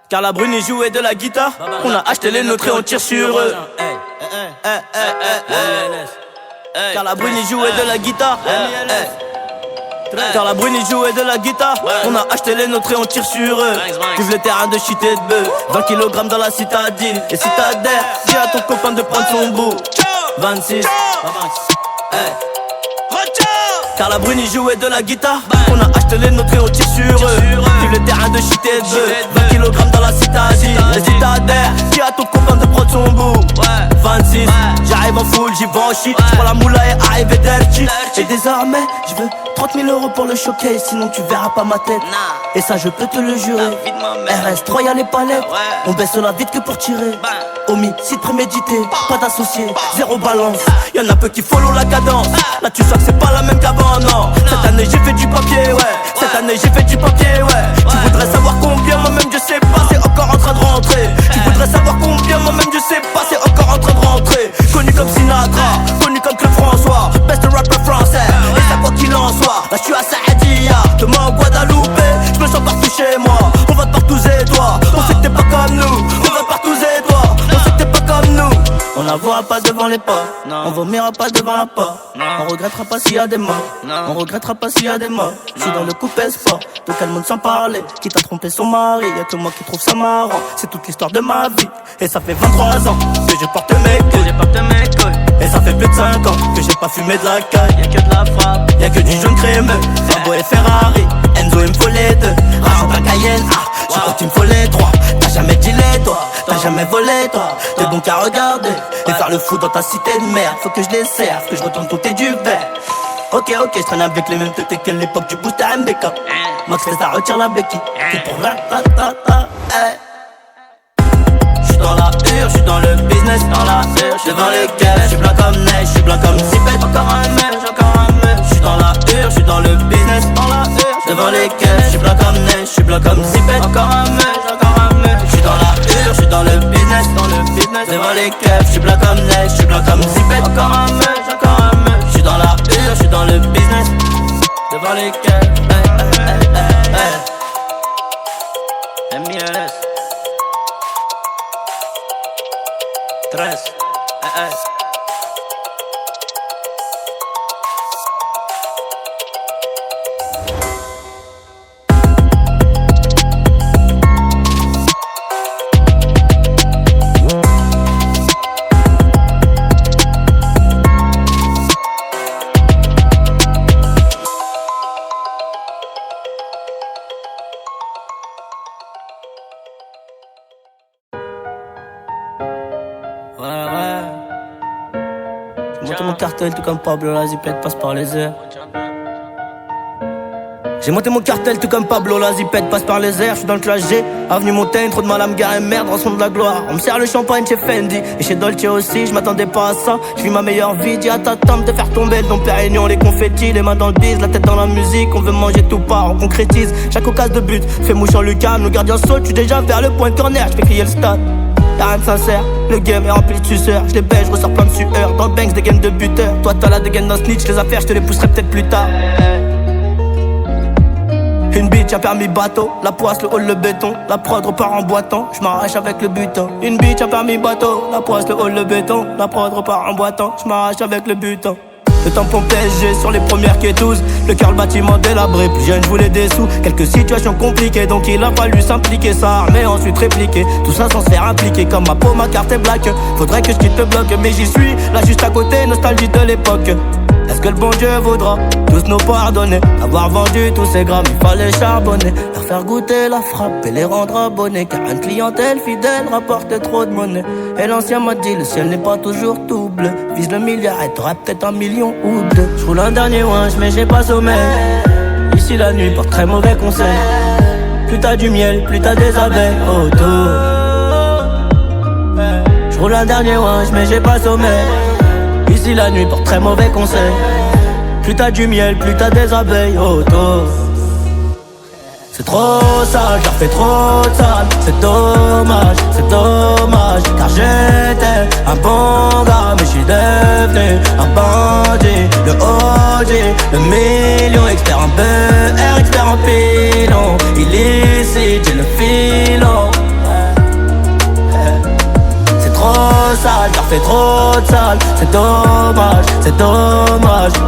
Carla Bruni jouait de la guitare. On a acheté les nôtres et on tire sur eux. Carla Bruni jouait de la guitare. Carla Bruni jouait de la guitare. On a acheté les nôtres et on tire sur eux. Vive le terrain de shit et de bœuf. 20 kg dans la citadine. Et si t'adhères, dis à ton copain de prendre son bout. 26. Carla Bruni jouait de la guitare. On a acheté les nôtres et on tire sur eux. Vive le terrain de shit et de bœuf. 20 kg dans la citadine. Et si t'adhères, dis à ton copain de prendre son bout. 26, j'arrive en full, j'y vais en shit. J'prends la moula et arrive et dirty. Et désormais, je veux 30 000 € pour le showcase. Sinon tu verras pas ma tête. Et ça je peux te le jurer. RS, Royal et Palette. On baisse la vite que pour tirer. Homicide prémédité, pas d'associé, zéro balance. Y'en a peu qui follow la cadence. Là tu sens que c'est pas la même qu'avant, non. Cette année j'ai fait du papier, ouais. Cette année j'ai fait du papier, ouais. Tu voudrais savoir combien, moi-même je sais pas, c'est encore en train de rentrer. Tu voudrais savoir combien, moi-même je sais pas, c'est encore en train de rentrer. Connu comme Sinatra, connu comme Claude François, best rapper français. Et ça quoi qu'il en soit, là je suis à Saïdia, demain en Guadeloupe. Je me sens partout chez moi, on va de partout et toi. On sait que t'es pas comme nous, on va de partout et toi. On sait que t'es pas comme nous. On la voit pas devant les pas, on vomira pas devant la porte. On regrettera pas s'il y a des morts, on regrettera pas s'il y a des morts. Je suis dans le coupé sport, de quel monde sans parler. Qui t'a trompé son mari, y'a que moi qui trouve ça marrant. C'est toute l'histoire de ma vie, et ça fait 23 ans que je porte mes couilles. Et ça fait plus de 5 ans que j'ai pas fumé de la caille. Y'a que de la frappe, y'a que du jaune crémeux. Lambo et Ferrari, Enzo il me faut les deux. Rajoute un Cayenne, tu crois qu'il me faut les trois. T'as jamais dealé toi, t'as jamais volé toi. T'es bon qu'à regarder et faire le fou dans ta cité de merde. Faut que je les serve, que je retourne tout du verre. Ok, je traîne avec les mêmes têtes que l'époque du boost à MBK. Max fait ça, retire la béquille. T'es pour ratata, J'suis dans la hure, j'suis dans le business, dans la hure. J'suis devant les caisses, j'suis blanc comme neige, j'suis blanc comme Zipette. Encore un mec, j'suis dans la hure, j'suis dans le business, dans la hure. Devant les caisses, j'suis blanc comme neige, j'suis blanc comme Zipette. Encore un mec, j'suis dans la hure, j'suis dans le business, devant les caisses, j'suis blanc comme neige, j'suis blanc comme Zipette. Encore un mec, j'suis dans la hure, j'suis dans le business, devant les caisses. M.I.L.S. 13. J'ai monté mon cartel tout comme Pablo, la zipette passe par les airs. J'ai monté mon cartel tout comme Pablo, la zipette passe par les airs. J'suis dans le clash G, avenue Montaigne, trop de mal à me garer, merde, rançon de la gloire. On me sert le champagne chez Fendi et chez Dolce aussi, j'm'attendais pas à ça. J'vis ma meilleure vie, dis à ta tante de faire tomber le Dom Pérignon, les confettis, les mains dans le bise, la tête dans la musique. On veut manger tout part, on concrétise chaque occasion de but. Fais mouche en Lucas, nos gardiens sautent, j'suis déjà vers le point de corner, j'fais crier le stade. Y'a rien de sincère, le game est rempli de suceurs. J'les baise, j'ressors plein de sueur. Dans le banks, des gaines de buteur. Toi t'as la dégaine d'un snitch, les affaires j'te les pousserai peut-être plus tard. Une bitch a permis bateau, la poisse, le hall, le béton. La prod repart en boitant, j'm'arrache avec le butin. Une bitch a permis bateau, la poisse, le hall, le béton. La prod repart en boitant, j'm'arrache avec le butin. Le tampon PSG sur les premières quêteuses. Le cœur, le bâtiment délabré, plus jeune, je voulais des sous. Quelques situations compliquées, donc il a fallu s'impliquer. Ça mais ensuite répliquer, tout ça sans se faire impliquer. Comme ma peau, ma carte est black. Faudrait que je quitte le bloc, mais j'y suis, là juste à côté, nostalgie de l'époque. Est-ce que le bon Dieu voudra tous nous pardonner? Avoir vendu tous ces grammes, il fallait charbonner. Leur faire goûter la frappe et les rendre abonnés. Car une clientèle fidèle rapporte trop de monnaie. Et l'ancien m'a dit, le ciel n'est pas toujours tout bleu. Vise le milliard et t'auras peut-être 1 million ou 2. J'roule un dernier winch mais j'ai pas sommeil. Ici la nuit porte très mauvais conseil. Plus t'as du miel, plus t'as des abeilles autour. J'roule un dernier winch mais j'ai pas sommeil. Ici la nuit porte très mauvais conseil. Plus t'as du miel, plus t'as des abeilles autour. C'est trop sale, j'en fais trop de sale. C'est dommage, car j'étais un bon gars, mais j'suis devenu un bandit. Le OG, le million, expert en BR, expert en pilon. Illicite, illicite, j'ai le filon. C'est trop sale, car fait trop de sale. C'est dommage,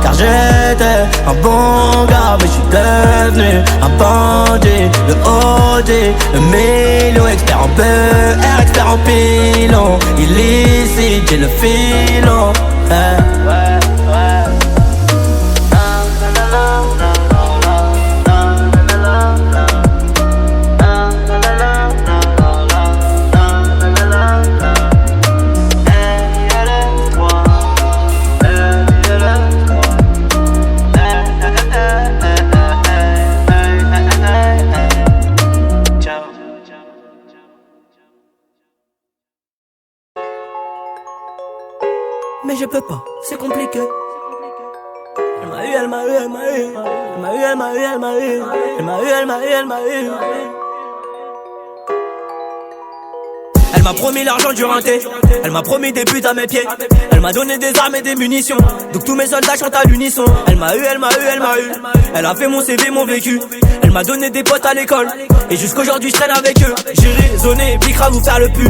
car j'étais un bon gars, mais je suis devenu un bandit. Le OD, le million, expert en BR, expert en pilon. Illicite, j'ai le filon. Mais je peux pas, c'est compliqué. Elle m'a eu. Elle m'a promis l'argent du renté. Elle m'a promis des buts à mes pieds. Elle m'a donné des armes et des munitions. Donc tous mes soldats chantent à l'unisson. Elle m'a eu. Elle a fait mon CV, mon vécu. Elle m'a donné des potes à l'école. Et jusqu'aujourd'hui je traîne avec eux. J'ai raisonné, Bicra vous faire le pu.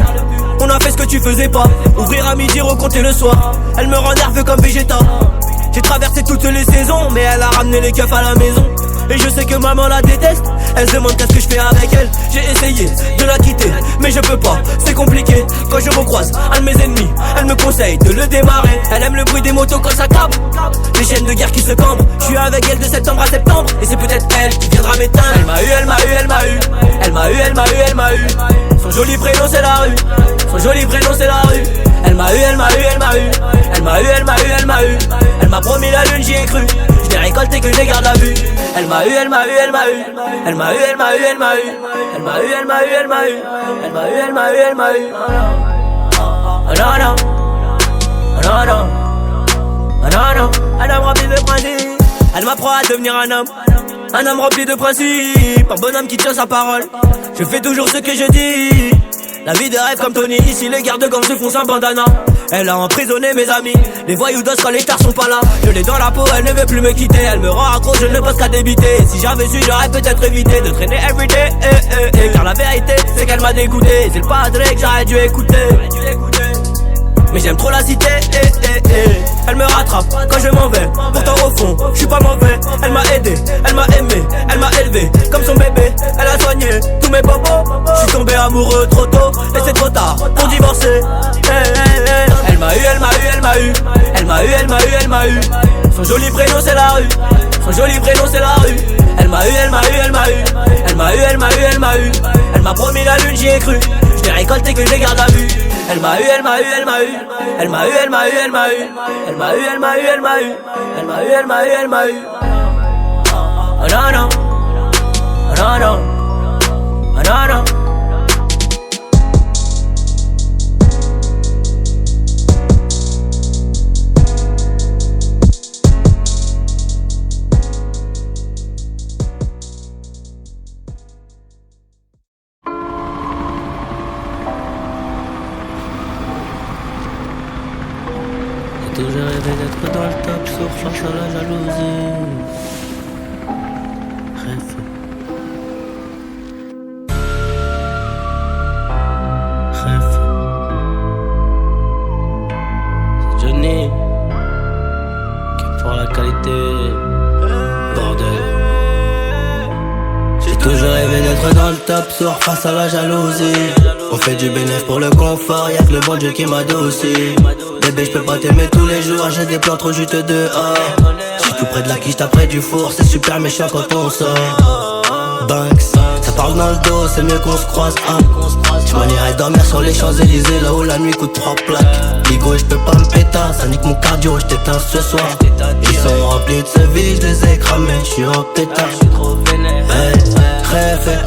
On a fait ce que tu faisais pas. Ouvrir à midi, recompter le soir. Elle me rend nerveux comme Vegeta. J'ai traversé toutes les saisons, mais elle a ramené les keufs à la maison. Et je sais que maman la déteste. Elle se demande qu'est-ce que je fais avec elle. J'ai essayé de la quitter, mais je peux pas, c'est compliqué. Quand je recroise un de mes ennemis, elle me conseille de le démarrer. Elle aime le bruit des motos quand ça tape, les chaînes de guerre qui se cambrent. Je suis avec elle de septembre à septembre, et c'est peut-être elle qui viendra m'éteindre. Elle m'a eu. Son joli prénom c'est la rue. Elle m'a eu. Elle m'a promis la lune, j'y ai cru. Je l'ai récolté que j'ai garde à vue. Elle m'a eu. Un homme rempli de principes. Elle m'apprend à devenir un homme rempli de principes. Un bonhomme qui tient sa parole. Je fais toujours ce que je dis. La vie de rêve comme Tony, ici les gardes-gangs se font sans bandana. Elle a emprisonné mes amis, les voyous d'os quand les stars sont pas là. Je l'ai dans la peau, elle ne veut plus me quitter. Elle me rend accro, je ne pense qu'à débiter. Si j'avais su, j'aurais peut-être évité de traîner everyday. Car la vérité, c'est qu'elle m'a dégoûté. C'est le padre que j'aurais dû écouter. Mais j'aime trop la cité, Elle me rattrape quand je m'en vais. Pourtant au fond, je suis pas mauvais. Elle m'a aidé, elle m'a aimé, elle m'a élevé comme son bébé, elle a soigné tous mes bobos. Je suis tombé amoureux trop tôt, et c'est trop tard pour divorcer. Elle m'a eu. Son joli prénom c'est la rue. Elle m'a eu. Elle m'a promis la lune, j'y ai cru. Je l'ai récolté que j'ai garde à vue. Elle m'a eu. J'ai toujours rêvé d'être dans le top sur face à la jalousie. Rêve. C'est Johnny qui pour la qualité. Bordel. J'ai toujours rêvé d'être dans le top sur face à la jalousie. On fait du bénéfice pour le confort, y'a que le bon Dieu qui m'adoucit. Bébé, j'peux pas t'aimer tous les jours, j'ai des plans trop juste dehors. J'suis tout près de la quiche, t'as près du four, c'est super méchant quand on sort. Banks, ça parle dans le dos, c'est mieux qu'on se croise. J'm'en irais dormir sur les Champs-Élysées, là où la nuit coûte 3 plaques. Bigo, j'peux pas me péter, ça nique mon cardio, j't'éteins ce soir. Ils sont remplis de ce vie, j'les ai cramés, j'suis en pétard. Rêve,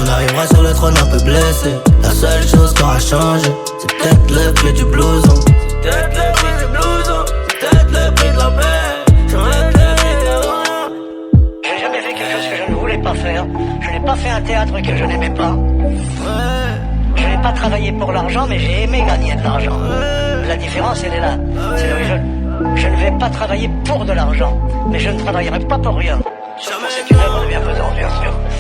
on arrivera sur le trône un peu blessé. La seule chose qui aura changé, c'est peut-être le prix du blouson. C'est peut-être le prix du blouson, c'est peut-être le prix de la paix. J'ai jamais fait quelque chose que je ne voulais pas faire. Je n'ai pas fait un théâtre que je n'aimais pas. Je n'ai pas travaillé pour l'argent, mais j'ai aimé gagner de l'argent. La différence, elle est là. C'est là où je ne vais pas travailler pour de l'argent, mais je ne travaillerai pas pour rien. Sauf que c'est une œuvre de bienfaisance, bien sûr.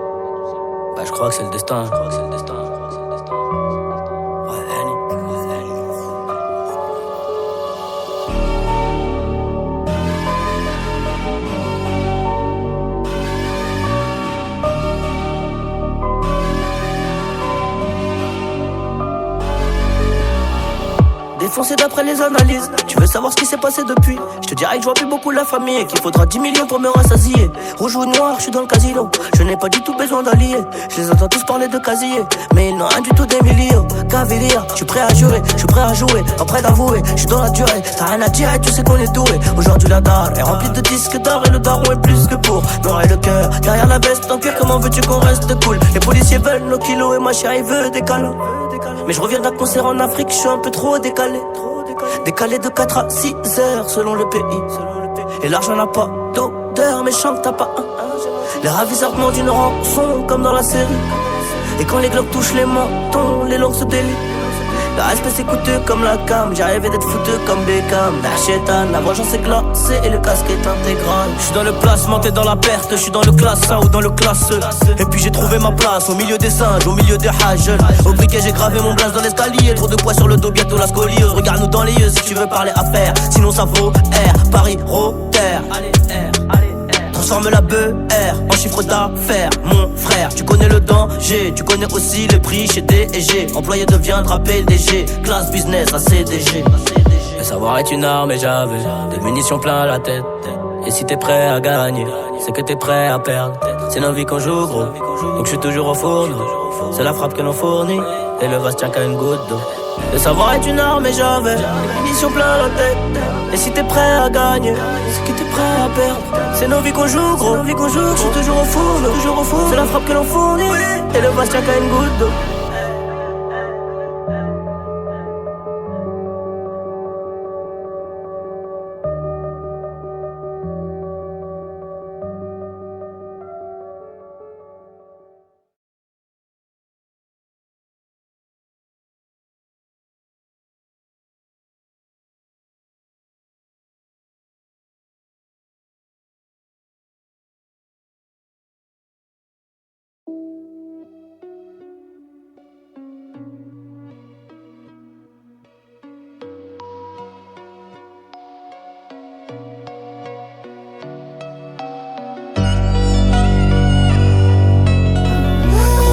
tout ça. Bah, je crois que c'est le destin. Défoncé d'après les analyses. Tu veux savoir ce qui s'est passé depuis? Je te dirais que je vois plus beaucoup la famille et qu'il faudra 10 millions pour me rassasier. Rouge ou noir, je suis dans le casino. Je n'ai pas du tout besoin d'alliés. Je les entends tous parler de casier, mais ils n'ont rien du tout d'Emilio. Cavalier, je suis prêt à jurer, je suis prêt à jouer, pas prêt d'avouer. Je suis dans la durée, t'as rien à dire et tu sais qu'on est doué. Aujourd'hui la dalle est remplie de disques d'or et le daron est plus que pour noir et le cœur derrière la veste en cuir. Comment veux-tu qu'on reste cool? Les policiers veulent nos kilos et ma chérie veut des câlins. Mais je reviens d'un concert en Afrique, je suis un peu trop décalé. Décalé de 4 à 6 heures selon le pays. Et l'argent n'a pas d'odeur, mais chante t'as pas un. Les ravisseurs demandent une rançon comme dans la série. Et quand les globes touchent les mentons, les langues se délient. Le respect c'est coûteux comme la cam. J'ai rêvé d'être fouteux comme Beckham. Darchetan, la vengeance est glacée et le casque est intégral. Je suis dans le placement, t'es dans la perte. Je suis dans le classe A ou dans le classe E. Et puis j'ai trouvé ma place au milieu des singes, au milieu des hages. Au briquet j'ai gravé mon blaze dans l'escalier. Trop de poids sur le dos, bientôt la scoliose. Regarde-nous dans les yeux si tu veux parler affaires. Sinon ça vaut R, Paris, Rotter. Allez R, allez R. Transforme la BR en chiffre d'affaires. Mon frère, tu connais le danger. Tu connais aussi le prix chez D&G. Employé deviendra PDG. Classe business à CDG. Le savoir est une arme et j'avais des munitions plein la tête. Et si t'es prêt à gagner, c'est que t'es prêt à perdre. C'est nos vies qu'on joue gros, donc je suis toujours au fourneau. C'est la frappe que l'on fournit, et le vase tient qu'à une goutte d'eau. Le savoir est une arme et j'avais des munitions plein la tête. Et si t'es prêt à gagner, c'est que t'es prêt à perdre. C'est nos vies qu'on joue gros, je suis toujours au fourneau. C'est la frappe que l'on fournit, et le vase tient qu'à une goutte d'eau.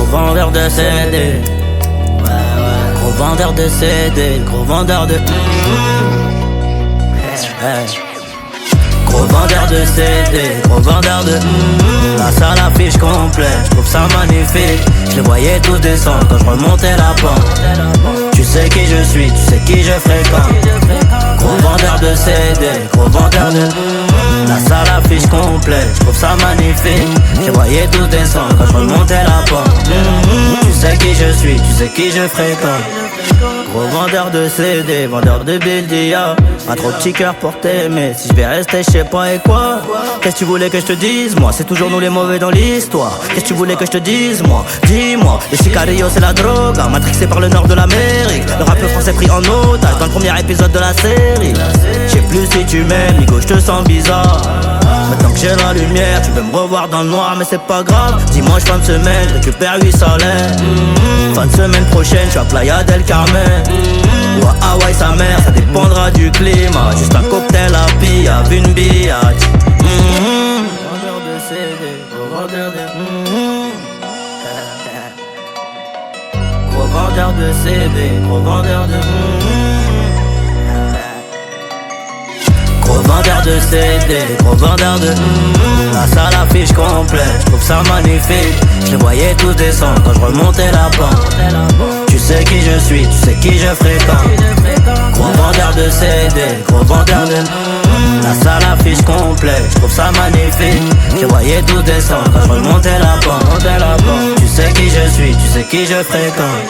Vendeur de CD, gros vendeur de CD, gros vendeur de gros vendeur de CD, gros vendeur de la salle affiche complète, je trouve ça magnifique. Je les voyais tous descendre quand je remontais la pente. Tu sais qui je suis, tu sais qui je fréquente. Gros vendeur de CD, gros vendeur de la salle affiche complète, je trouve ça magnifique. Je les voyais tous descendre quand je remontais la pente. Tu sais qui je suis, tu sais qui je fréquente. Gros vendeur de CD, vendeur de Bildia. Un trop petit cœur pour t'aimer. Si je vais rester, je sais pas et quoi. Qu'est-ce que tu voulais que je te dise, moi? C'est toujours nous les mauvais dans l'histoire. Qu'est-ce que tu voulais que je te dise, moi? Dis-moi. Les sicarillos c'est la drogue, matrixé par le nord de l'Amérique. Le rap français pris en otage dans le premier épisode de la série. Je sais plus si tu m'aimes, Nico, je te sens bizarre. Maintenant que j'ai la lumière, tu peux me revoir dans le noir, mais c'est pas grave. Dimanche fin de semaine, récupère 8 salaires. Fin de semaine prochaine, je suis à Playa del Carmen. Ou à Hawaï sa mère, ça dépendra du climat. Juste un cocktail à pillave, une billade. Vendeur de CD, gros vendeur de gros vendeur de CD, gros vendeur de gros vendeur de CD, gros vendeur de la salle affiche complète, je trouve ça magnifique. Je les voyais tous descendre quand je remontais la pente. Tu sais qui je suis, tu sais qui je fréquente. Gros vendeur de CD, gros vendeur de la salle affiche complète, je trouve ça magnifique. Je les voyais tous descendre quand je remontais la pente. Tu sais qui je suis, tu sais qui je fréquente.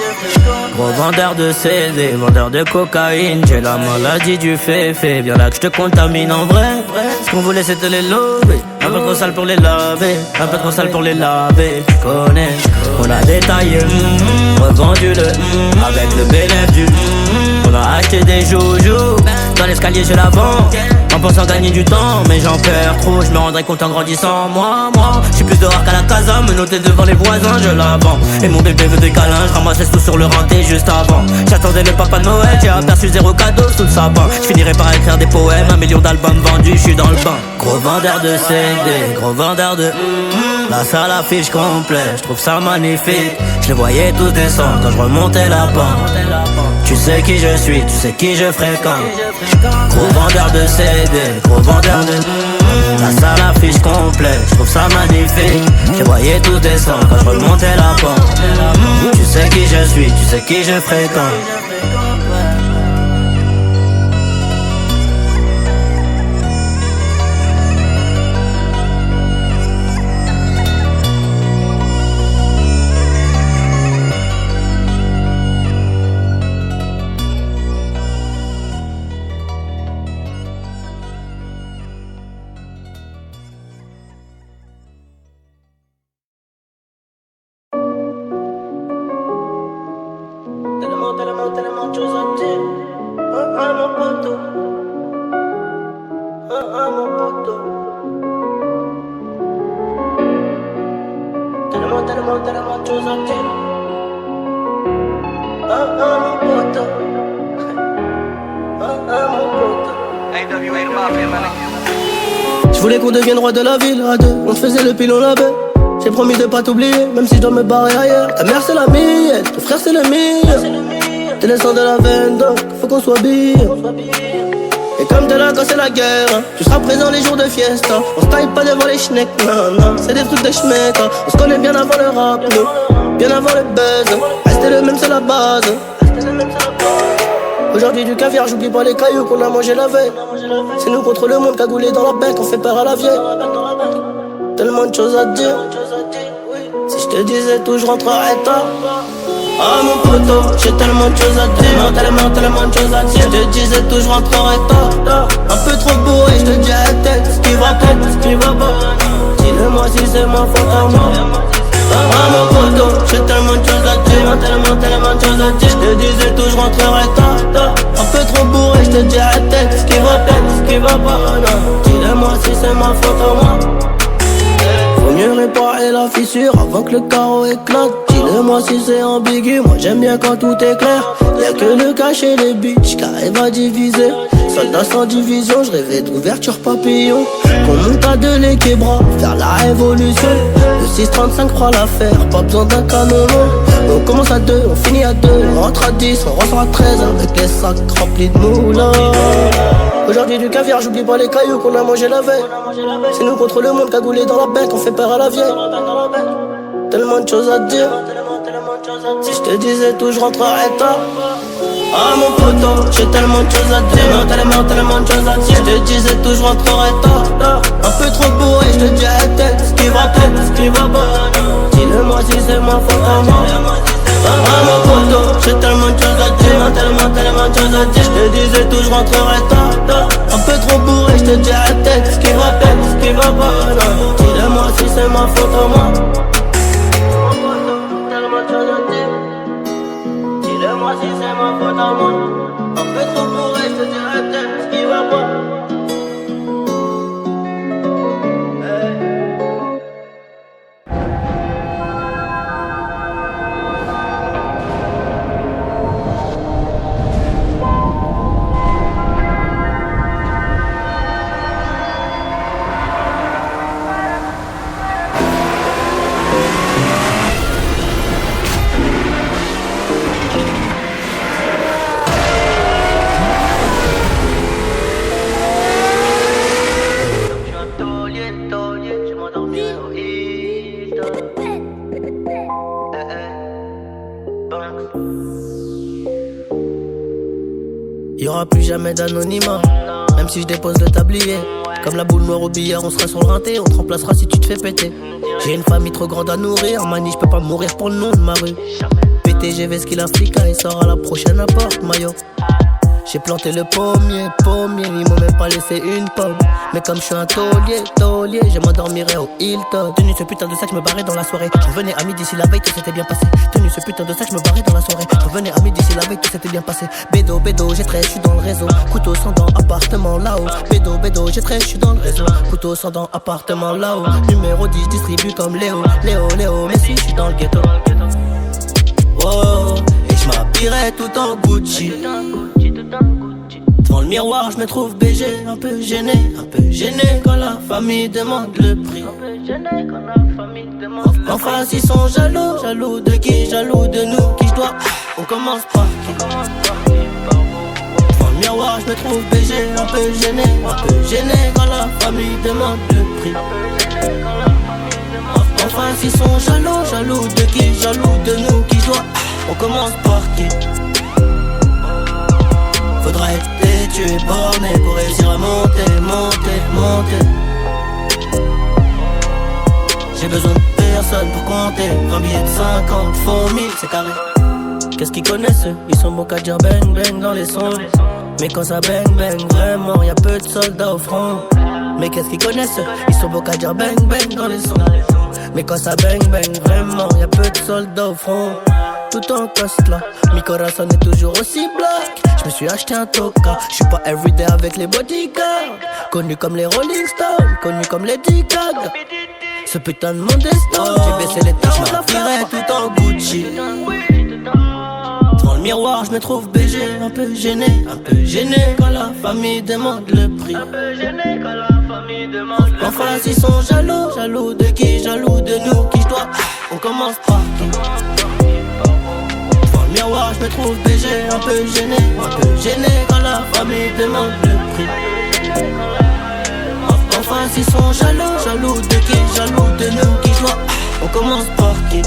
Gros vendeur de CD, vendeur de cocaïne. J'ai la maladie du féfé, viens là que je te contamine en vrai. Ce qu'on voulait c'était les lover, un peu trop sale pour les laver, un peu trop sale pour les laver. Tu connais, on a détaillé, revendu le avec le bénéfice du on a acheté des joujoux, Dans l'escalier je l'avance, en pensant gagner du temps. Mais j'en perds trop, je me rendrai compte en grandissant. Moi, je suis plus dehors qu'à la casa, menotté devant les voisins, je la vends. Et mon bébé veut des câlins, je ramassais tout sur le renté juste avant. J'attendais le papa de Noël, j'ai aperçu 0 cadeau sous le sapin. Je finirai par écrire des poèmes, 1 million d'albums vendus, je suis dans le bain. Gros vendeur de CD, gros vendeur de la salle affiche complète, je trouve ça magnifique. Je les voyais tous descendre quand je remontais la pente. Tu sais qui je suis, tu sais qui je fréquente. Gros vendeur de CD, gros vendeur de la salle affiche complète, je trouve ça magnifique. Je les voyais tous descendre quand je remontais la pente. Tu sais qui je suis, tu sais qui je fréquente. Tellement de choses à dire. Mon poteau. Mon poteau. Tellement de choses à dire. Mon poteau. Mon poteau. Je voulais qu'on devienne roi de la ville à deux. On faisait le pilon la baie. J'ai promis de pas t'oublier, même si je dois me barrer ailleurs. Ta mère c'est la mienne, ton frère c'est le mien. T'es le sang de la veine, donc faut qu'on soit bien. Et comme t'es là quand c'est la guerre, tu seras présent les jours de fiesta. On se taille pas devant les schnecks, non, c'est des trucs de schmeck. On se connaît bien avant le rap, nous, bien avant le buzz. Rester le même c'est la base. Aujourd'hui du caviar, j'oublie pas les cailloux qu'on a mangé la veille. C'est nous contre le monde, cagoulé dans la bec, on fait peur à la vieille. Tellement de choses à dire. Si je te disais tout, je rentrerais tard. Mon poteau, j'ai tellement de choses à dire. Tellement de choses à dire. Je te disais tout, je rentrerais tard. Un peu trop bourré, je te dis à la tête. Ce qui va pas. Dis-le-moi si c'est ma faute à moi. Mon poteau, j'ai tellement de choses à dire. Tellement de choses à dire. Je te disais tout, je rentrerais tard. Un peu trop bourré, je te dis à la tête. Ce qui va pas. Dis-le-moi si c'est ma faute à moi. Faut mieux réparer la fissure avant que le carreau éclate. Dis-le-moi si c'est ambigu, moi j'aime bien quand tout est clair. Y'a que le cachet des bitches qui arrive à diviser. Soldat sans division, je rêvais d'ouverture papillon. Qu'on monte à deux les québras, faire la révolution. Le 635 fera l'affaire, pas besoin d'un canon long. On commence à 2, on finit à 2, on rentre à 10, on ressort à 13 avec les sacs remplis de moulins. Aujourd'hui du caviar, j'oublie pas les cailloux qu'on a mangé la veille. C'est nous contre le monde, cagoulé dans la bec, on fait peur à la vieille. Tellement de choses à dire. Si je te disais tout, je rentrerais tard. Mon poteau, j'ai tellement de choses à dire. Tellement de choses à dire. Je te disais tout, je rentrerais tard. Un peu trop bourré, je te dis à la tête. Ce qui va pas. Dis-le-moi si c'est ma faute à moi. Mon poteau, j'ai tellement de choses à dire. Tellement de choses à dire. Je te disais tout, je rentrerais tard. Un peu trop bourré, je te dis à la tête. Ce qui va pas. Dis-le-moi si c'est ma faute à moi. Dis-le-moi si c'est ma faute à moi. Un peu trop bourré, je te dis à la tête. Ce qui va pas. Y'aura plus jamais d'anonymat, même si je dépose le tablier. Comme la boule noire au billard, on sera sur le rinté, on te remplacera si tu te fais péter. J'ai une famille trop grande à nourrir, mani, je peux pas mourir pour le nom de ma rue. PTGV ce qu'il a flica, il sort à la prochaine porte, maillot. J'ai planté le pommier, ils m'ont même pas laissé une pomme. Mais comme je suis un taulier, je m'endormirai au Hilton. Tenu ce putain de sac, je me barrais dans la soirée. Je revenais à midi si la veille tout s'était bien passé. Tenu ce putain de sac, je me barrais dans la soirée. Je revenais à midi si la veille tout s'était bien passé. Bédo, j'ai trait, je suis dans le réseau. Couteau sans dents, appartement là-haut. Bédo, j'ai trait, je suis dans le réseau. Couteau sans dents, appartement là-haut. Numéro 10, distribue comme Léo, mais si je suis dans le ghetto. Oh, et je m'habillerai tout en Gucci. Devant le miroir, je me trouve BG, un peu gêné quand la famille demande le prix. En face, ils sont jaloux de qui? Jaloux de nous, qui je dois. On commence par qui? Devant le miroir, je me trouve BG, un peu gêné quand la famille demande le prix. En face, ils sont jaloux de qui? Jaloux de nous, qui je dois. On commence par qui? Faudra être têtu, borné pour réussir à monter. J'ai besoin de personne pour compter. Un billet de 50, faux 1000, c'est carré. Qu'est-ce qu'ils connaissent eux? Ils sont bons qu'à dire bang bang dans les sons. Mais quand ça bang bang, vraiment, y'a peu de soldats au front. Mais qu'est-ce qu'ils connaissent eux? Ils sont bons qu'à dire bang bang dans les sons. Mais quand ça bang bang, vraiment, y'a peu de soldats au front. Tout en coste là, mi corazon est toujours aussi black. Je me suis acheté un toka, je suis pas everyday avec les bodyguards. Connu comme les Rolling Stones, connu comme les Gaga. Ce putain de monde est stone, j'ai baissé les taches, je m'habillerai tout en Gucci. Devant le miroir, je me trouve BG, un peu gêné quand la famille demande le prix. En face, ils sont jaloux de qui? Jaloux de nous, qui je dois. On commence par qui? Miroir, je me trouve BG, un peu gêné quand la famille demande le prix. En face, ils sont jaloux de qui? Jaloux de nous, qui je dois. On commence par qui?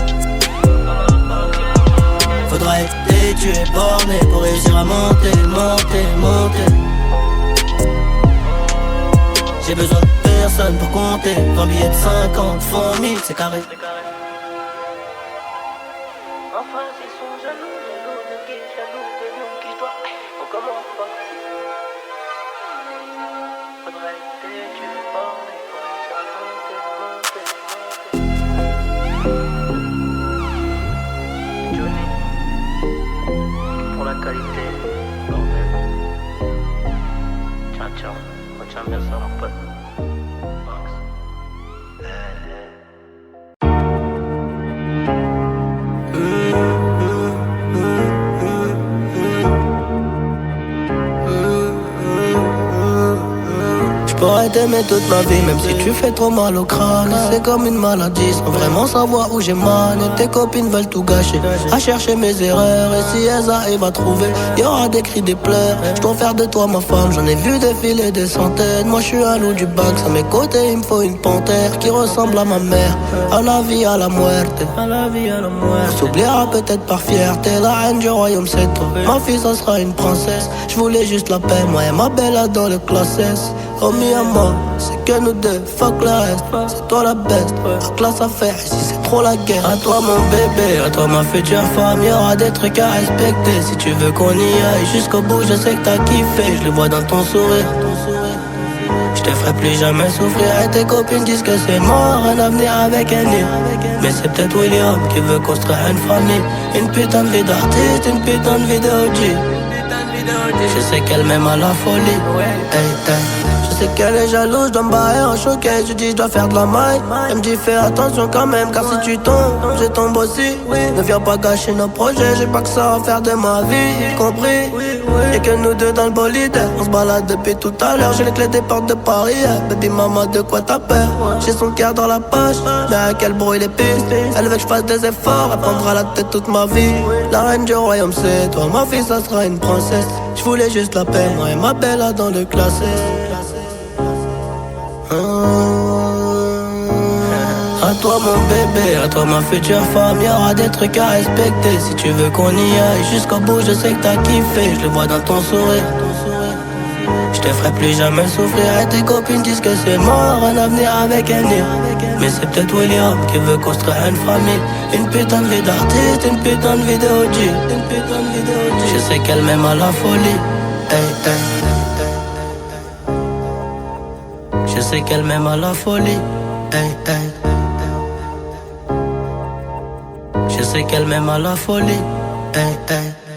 Faudra être têtu et borné pour réussir à monter. J'ai besoin de personne pour compter. Un billet de 50, font 1000, c'est carré. Pour la qualité, bordel. Ciao, retiens bien ça mon pote. Max. J'pourrais t'aimer toute ma vie, même si tu fais trop mal au crâne. C'est comme une maladie, sans vraiment savoir où j'ai mal. Et tes copines veulent tout gâcher, à chercher mes erreurs. Et si elles arrivent à trouver, y'aura des cris, des pleurs. J'dois faire de toi ma femme, j'en ai vu défiler des centaines. Moi j'suis un loup du bac, à mes côtés il me faut une panthère qui ressemble à ma mère. À la vie, à la muerte. On s'oubliera peut-être par fierté, la reine du royaume c'est toi. Ma fille ça sera une princesse, j'voulais juste la paix, moi et ma belle dans le classe S. Oh mi amor, c'est que nous deux, fuck le reste. C'est toi la best, la classe à faire, ici c'est trop la guerre. À toi mon bébé, à toi ma future femme, y'aura des trucs à respecter. Si tu veux qu'on y aille jusqu'au bout, je sais que t'as kiffé. Je le vois dans ton sourire. Je te ferai plus jamais souffrir. Et tes copines disent que c'est mort, un avenir avec un nid. Mais c'est peut-être William qui veut construire une famille. Une putain de vie d'artiste, une putain de vie de OG. Je sais qu'elle m'aime à la folie. Je sais qu'elle est jalouse, je dois me barrer en choquet. Je dis je dois faire de la maille. Elle me dit fais attention quand même, car si tu tombes, je tombe aussi. Ne viens pas gâcher nos projets, j'ai pas que ça à faire de ma vie, compris? Y'a que nous deux dans le bolide, on se balade depuis tout à l'heure. J'ai les clés des portes de Paris, baby maman de quoi t'as peur? J'ai son cœur dans la poche, mais à quel bruit les pistes. Elle veut que je fasse des efforts, elle prendra la tête toute ma vie. La reine du royaume c'est toi, ma fille ça sera une princesse. Je voulais juste la paix, moi et ma belle dans le classé. À toi mon bébé, à toi ma future femme, y'aura des trucs à respecter. Si tu veux qu'on y aille jusqu'au bout, je sais que t'as kiffé. Je le vois dans ton sourire. Je te ferai plus jamais souffrir. Et tes copines disent que c'est mort, un avenir avec un nid. Mais c'est peut-être William qui veut construire une famille. Une putain de vie d'artiste, une putain de vie de OG. Je sais qu'elle m'aime à la folie. hey, hey. Je sais qu'elle m'aime à la folie, hey, hey. Je sais qu'elle m'aime à la folie, hey, hey.